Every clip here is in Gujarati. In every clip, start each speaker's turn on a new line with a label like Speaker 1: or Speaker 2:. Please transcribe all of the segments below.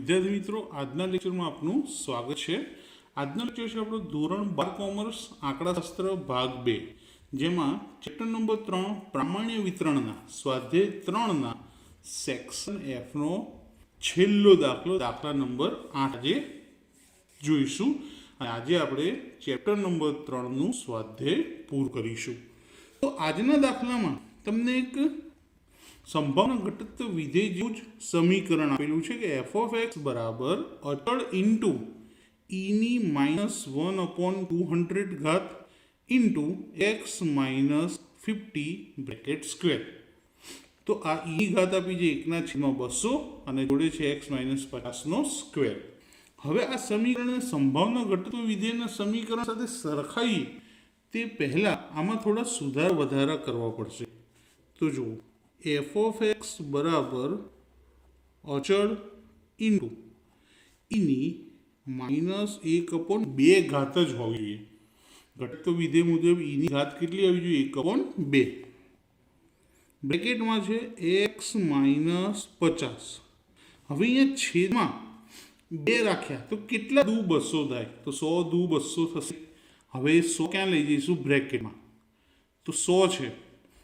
Speaker 1: વિદ્યાર્થી મિત્રો, આજના લેક્ચરમાં આપનું સ્વાગત છે। આજના લેક્ચર છે આપણો ધોરણ 12 કોમર્સ આંકડાશાસ્ત્ર ભાગ 2, જેમાં ચેપ્ટર નંબર 3 પ્રામાણ્ય વિતરણના સ્વાધ્યાય 3ના સેક્શન એફનો છેલ્લો દાખલો, દાખલા નંબર 8 આજે જોઈશું। અને આજે આપણે ચેપ્ટર નંબર 3નું સ્વાધ્યાય પૂરું કરીશું। તો આજના દાખલામાં તમને એક સંભાવના ઘટક વિધેય જેવું જ સમીકરણ આપેલું છે કે f of x બરાબર અચળ ઇન્ટુ e ની -1/200 ઘાત ઇન્ટુ x -50 બ્રેકેટ સ્ક્વેર। તો આ e ની ઘાત આપી છે 1/200 અને જોડે છે x -50 નો સ્ક્વેર। હવે આ સમીકરણને સંભાવના ઘટક વિધેયના સમીકરણ સાથે સરખાઈએ તે પહેલા આમાં થોડા સુધાર વધારા કરવા પડશે। તો જુઓ, f of x બરાબર અચળ ઇન્ટુ એની -1/2 ઘાત જ હોવી જોઈએ। ઘટક વિધેય મુજબ એની ઘાત કેટલી આવી જોઈએ? 1/2। બ્રેકેટમાં છે x -50। હવે અહીંયા છેદમાં 2 રાખ્યા તો કેટલા દુ 200 થાય? તો 100 દુ 200 થશે। હવે 100 ક્યાં લઈ જઈશું? બ્રેકેટમાં। તો 100 છે,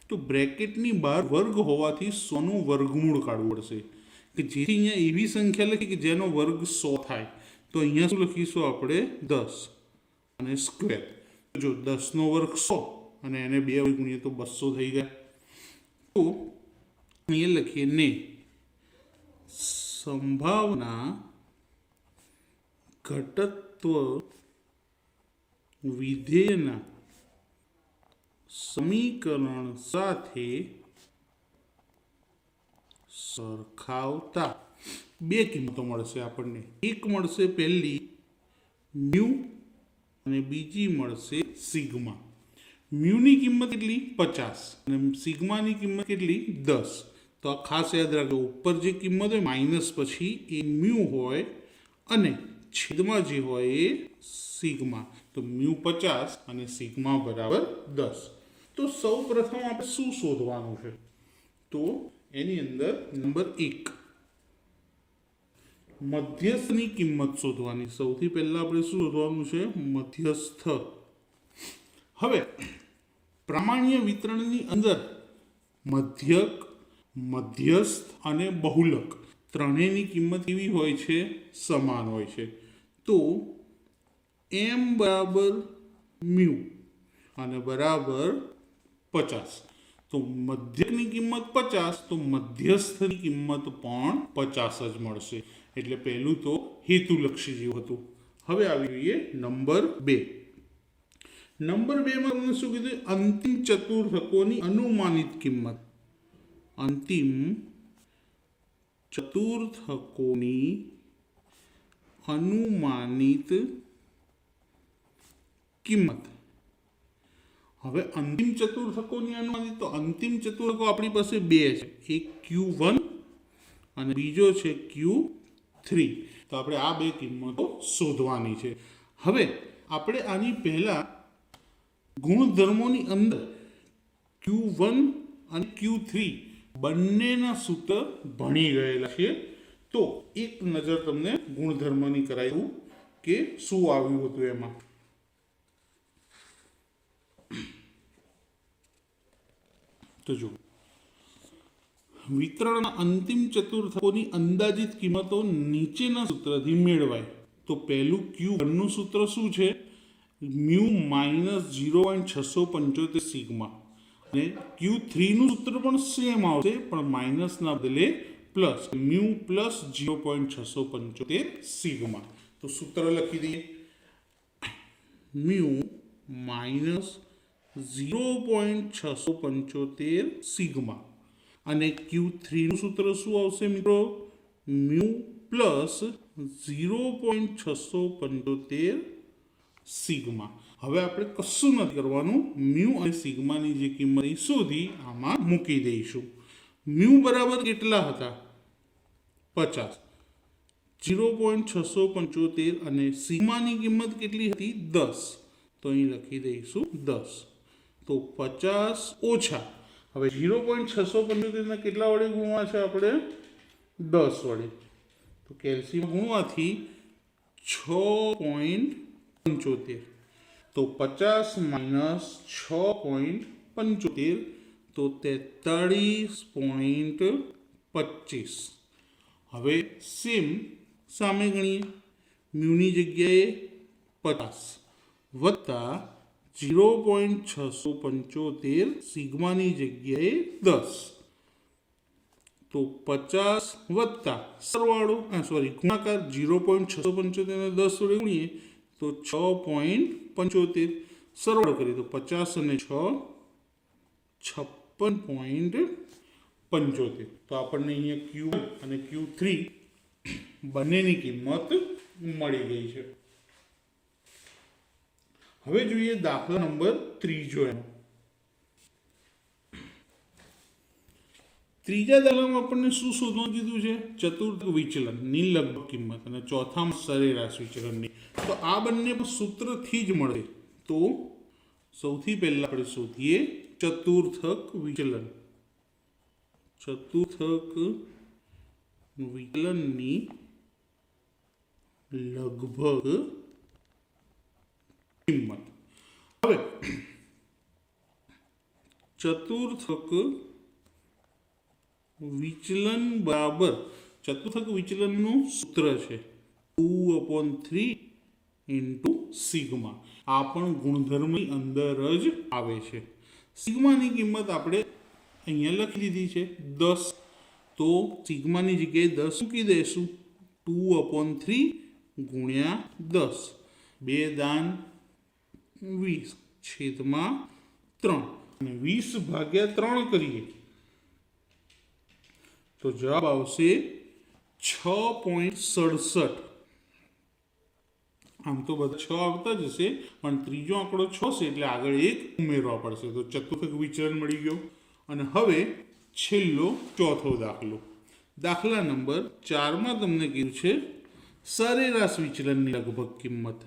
Speaker 1: તો બ્રેકેટની બહાર વર્ગ હોવાથી 100નું વર્ગમૂળ કાઢવું પડશે, કે જેથી અહીંયા એવી સંખ્યા લખી કે જેનો વર્ગ 100 થાય। તો અહીંયા શું લખીશું આપણે? 10 અને સ્ક્વેર। જો 10નો વર્ગ 100 અને એને 2 વડે ગુણીએ તો 200 થઈ ગયા। તો અહીંયા લખીએ ને સંભાવના ઘટકત્વ વિધેયના સમીકરણ સાથે સરખાવતા બે કિંમતો મળશે આપણને। એક મળશે પહેલી મ્યુ અને બીજી મળશે સિગ્મા। મ્યુની કિંમત કેટલી? 50 અને સિગ્માની કિંમત કેટલી? 10। તો આ ખાસ યાદ રાખજો, ઉપર જે કિંમત હોય માઇનસ પછી એ મ્યુ હોય અને છેદમાં જે હોય એ સિગ્મા। તો મ્યુ 50 અને સિગ્મા બરાબર 10। તો સૌ પ્રથમ આપણે શું શોધવાનું છે? તો એની અંદર નંબર 1 મધ્યસ્થની કિંમત શોધવાની। સૌથી પહેલા આપણે શું શોધવાનું છે? મધ્યસ્થ। હવે પ્રામાણ્ય વિતરણની અંદર મધ્યક, મધ્યસ્થ અને બહુલક ત્રણેયની કિંમત કેવી હોય છે? સમાન હોય છે। તો m બરાબર મ્યુ અને બરાબર 50। તો મધ્યકની કિંમત 50, તો મધ્યસ્થની કિંમત પણ 50 જ મળશે। એટલે પહેલું તો હેતુલક્ષી જેવું હતું। હવે આવી જોઈએ નંબર 2। નંબર 2 માં તમને શું કીધું? અંતિમ ચતુર્થકોની અનુમાનિત કિંમત। અંતિમ ચતુર્થકોની અનુમાનિત કિંમત। હવે અંતિમ ચતુર્થકોની અનુમાનિત, તો અંતિમ ચતુર્થકો આપણી પાસે બે છે, એક Q1 અને બીજો છે Q3। તો આપણે આ બે કિંમતો શોધવાની છે। હવે આપણે આની પહેલા ગુણધર્મોની અંદર Q1 અને Q3 બંનેના સૂત્ર ભણી ગયેલા છે। તો એક નજર તમને ગુણધર્મની કરાવ્યું કે શું આવ્યું હતું એમાં। તો જો, વિતરણના અંતિમ ચતુર્થકોની અંદાજિત કિંમતો નીચેના સૂત્રથી મેળવાય। તો પહેલું Q1 નું સૂત્ર શું છે? Mu -0.675 sigma. અને Q3 નું સૂત્ર પણ સેમ આવશે, પણ માઇનસના બદલે પ્લસ, મ્યુ પ્લસ 0.675 સિગ્મા। તો સૂત્ર લખી દઈએ, મ્યુ માઇનસ 0.675 સિગ્મા અને Q3 નું સૂત્ર શું આવશે મિત્રો? Mu plus 0.675 sigma. હવે આપણે કશું નથી કરવાનું, મ્યુ અને સિગ્માની જે કિંમત શોધી આમાં મૂકી દઈશું। મ્યુ બરાબર કેટલા હતા? 50, 0.675 અને સિગ્માની કિંમત કેટલી હતી? 10। તો અહીં લખી દઈશું 10। તો 50 ઓછા, હવે 0.675 કેટલા વડે ગુણવા છે આપણે? 10 વડે। તો કેલ્શિયમ ગુણવાથી 6.75, તો 50 માઇનસ 6.75 તો 43.25. હવે સેમ સામે ગણીએ, મ્યુની જગ્યાએ 50 વત્તા 0.675 સિગ્માની જગ્યાએ 10, તો 50 વત્તા સરવાળો ગુણાકાર 0.675 ને 10 વડે ગુણીએ તો 6.75, સરવાળો કરીએ તો 50 અને 6 56.75. તો આપણને અહીંયા Q1 અને Q3 બંનેની કિંમત મળી ગઈ છે. હવે જોઈએ દાખલા નંબર ત્રીજો. ત્રીજા દાખલામાં આપણને શું શોધવાનું કીધું છે? ચતુર્થ વિચલનની લગભગ કિંમત અને ચોથામાં સરેરાશ વિચલનની. તો આ બંને સૂત્રથી જ મળે. તો સૌથી પહેલા આપણે શોધીએ ચતુર્થક વિચલન. ચતુર્થક વિચલનની લગભગ કિંમત. હવે ચતુર્થક વિચલન બરાબર ચતુર્થક વિચલનનું સૂત્ર છે 2/3 ઇન્ટુ સિગ્મા. આ પણ ગુણધર્મની અંદર જ આવે છે. સિગ્માની કિંમત આપણે અહીંયા લખી દીધી છે 10, તો સિગ્માની જગ્યાએ 10 મૂકી દઈશું. 2/3 ગુણ્યા 10, 2 દાન 20 છેદમાં 3, અને 20 ભાગ્યા 3 કરીએ તો જવાબ આવશે 6.67. આમ તો બધા 6 આવતા જ હશે, પણ ત્રીજો આંકડો 6 છે એટલે આગળ 1 ઉમેરવા પડશે. તો ચતુર્થક વિચલન મળી ગયો. અને હવે છેલ્લો ચોથો દાખલો. દાખલા નંબર 4માં તમને કીધું છે સરેરાશ વિચલનની લગભગ કિંમત.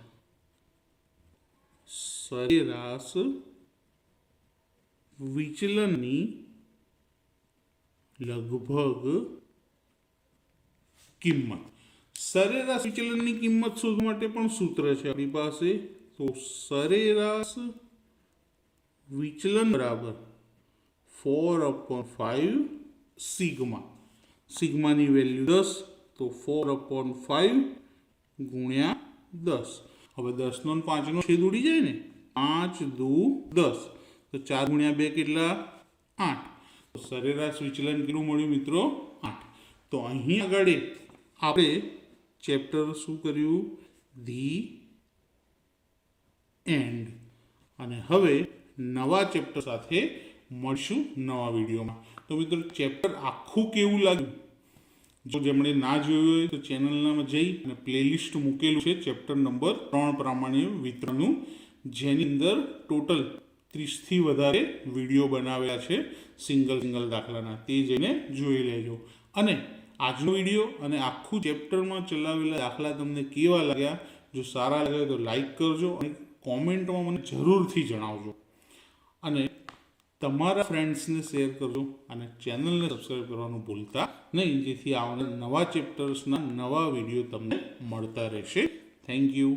Speaker 1: સરેરાશ વિચલનની લગભગ કિંમત. સરેરાશ વિચલનની કિંમત શોધવા માટે પણ સૂત્ર છે આપણી પાસે. તો સરેરાશ વિચલન બરાબર 4/5 સિગ્મા. સિગ્માની વેલ્યુ 10, તો 4/5 ગુણ્યા 10. હવે 10 નો 5 નો છેદ ઉડી જાય ને, 5 દુ 10, તો 4 ગુણ્યા 2 કેટલા? 8. તો સરેરાશ વિચલન કેટલું મળ્યું મિત્રો? 8. તો અહીં આગળ આપણે ચેપ્ટર શું કર્યું? The end. અને હવે નવા ચેપ્ટર સાથે મળશું નવા વિડીયોમાં. તો મિત્રો ચેપ્ટર આખું કેવું લાગ્યું? જો જેમણે ના જોયું હોય તો ચેનલમાં જઈ અને પ્લેલિસ્ટ મૂકેલું છે ચેપ્ટર નંબર 3 પ્રામાણ્ય વિતરણનું, જેની અંદર ટોટલ 30થી વધારે વિડીયો બનાવેલા છે સિંગલ દાખલાના. તે જઈને જોઈ લેજો. અને આજનો વિડીયો અને આખું ચેપ્ટરમાં ચલાવેલા દાખલા તમને કેવા લાગ્યા? જો સારા લાગે તો લાઈક કરજો અને કોમેન્ટમાં મને જરૂરથી જણાવજો. અને તમારા ફ્રેન્ડ્સને શેર કરજો અને ચેનલને સબસ્ક્રાઈબ કરવાનું ભૂલતા નહીં, જેથી આવનાર નવા ચેપ્ટર્સના નવા વિડીયો તમને મળતા રહેશે. Thank you.